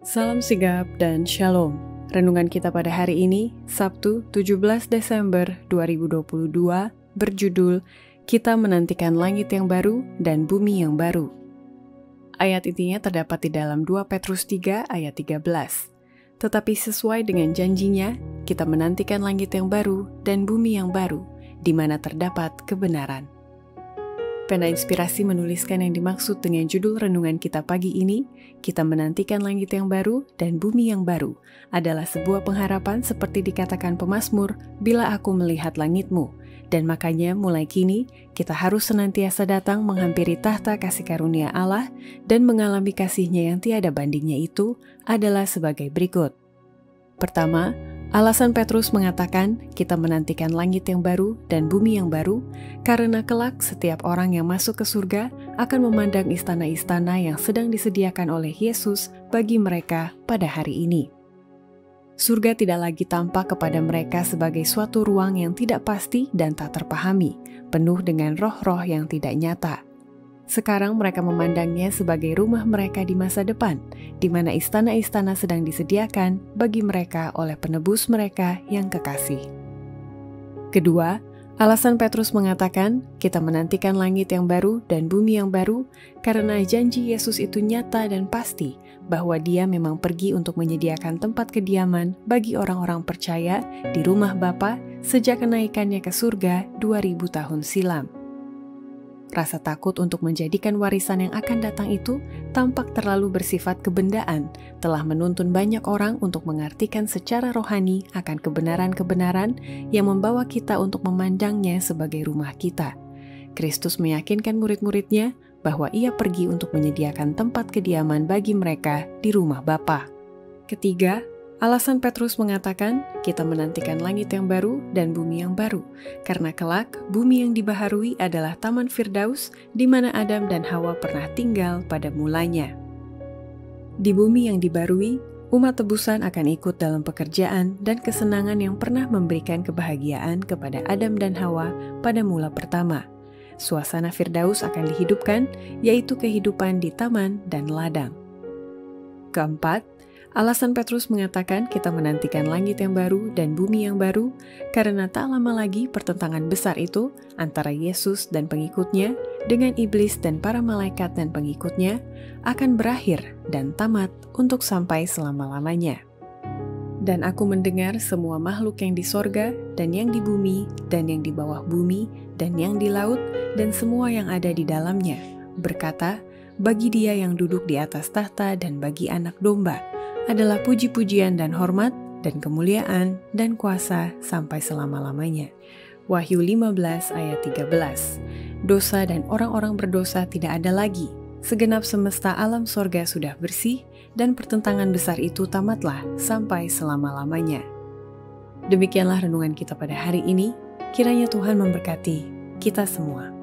Salam sigap dan shalom. Renungan kita pada hari ini, Sabtu 17 Desember 2022, berjudul Kita Menantikan Langit yang Baru dan Bumi yang Baru. Ayat intinya terdapat di dalam 2 Petrus 3 ayat 13. Tetapi sesuai dengan janjinya, kita menantikan langit yang baru dan bumi yang baru, di mana terdapat kebenaran. Pena Inspirasi menuliskan yang dimaksud dengan judul renungan kita pagi ini, kita menantikan langit yang baru dan bumi yang baru, adalah sebuah pengharapan seperti dikatakan pemazmur, bila aku melihat langitmu. Dan makanya mulai kini, kita harus senantiasa datang menghampiri tahta kasih karunia Allah dan mengalami kasih-Nya yang tiada bandingnya itu adalah sebagai berikut. Pertama, alasan Petrus mengatakan kita menantikan langit yang baru dan bumi yang baru karena kelak setiap orang yang masuk ke surga akan memandang istana-istana yang sedang disediakan oleh Yesus bagi mereka pada hari ini. Surga tidak lagi tampak kepada mereka sebagai suatu ruang yang tidak pasti dan tak terpahami, penuh dengan roh-roh yang tidak nyata. Sekarang mereka memandangnya sebagai rumah mereka di masa depan, di mana istana-istana sedang disediakan bagi mereka oleh penebus mereka yang kekasih. Kedua, alasan Petrus mengatakan kita menantikan langit yang baru dan bumi yang baru karena janji Yesus itu nyata dan pasti bahwa Dia memang pergi untuk menyediakan tempat kediaman bagi orang-orang percaya di rumah Bapa sejak kenaikannya ke surga 2000 tahun silam. Rasa takut untuk menjadikan warisan yang akan datang itu tampak terlalu bersifat kebendaan, telah menuntun banyak orang untuk mengartikan secara rohani akan kebenaran-kebenaran yang membawa kita untuk memandangnya sebagai rumah kita. Kristus meyakinkan murid-muridnya bahwa Ia pergi untuk menyediakan tempat kediaman bagi mereka di rumah Bapa. Ketiga, alasan Petrus mengatakan kita menantikan langit yang baru dan bumi yang baru, karena kelak bumi yang dibaharui adalah Taman Firdaus di mana Adam dan Hawa pernah tinggal pada mulanya. Di bumi yang dibarui, umat tebusan akan ikut dalam pekerjaan dan kesenangan yang pernah memberikan kebahagiaan kepada Adam dan Hawa pada mula pertama. Suasana Firdaus akan dihidupkan, yaitu kehidupan di taman dan ladang. Keempat, alasan Petrus mengatakan kita menantikan langit yang baru dan bumi yang baru karena tak lama lagi pertentangan besar itu antara Yesus dan pengikutnya dengan iblis dan para malaikat dan pengikutnya akan berakhir dan tamat untuk sampai selama-lamanya. Dan aku mendengar semua makhluk yang di sorga dan yang di bumi dan yang di bawah bumi dan yang di laut dan semua yang ada di dalamnya berkata, bagi Dia yang duduk di atas tahta dan bagi Anak Domba adalah puji-pujian dan hormat dan kemuliaan dan kuasa sampai selama-lamanya. Wahyu 15 ayat 13. Dosa dan orang-orang berdosa tidak ada lagi. Segenap semesta alam sorga sudah bersih dan pertentangan besar itu tamatlah sampai selama-lamanya. Demikianlah renungan kita pada hari ini. Kiranya Tuhan memberkati kita semua.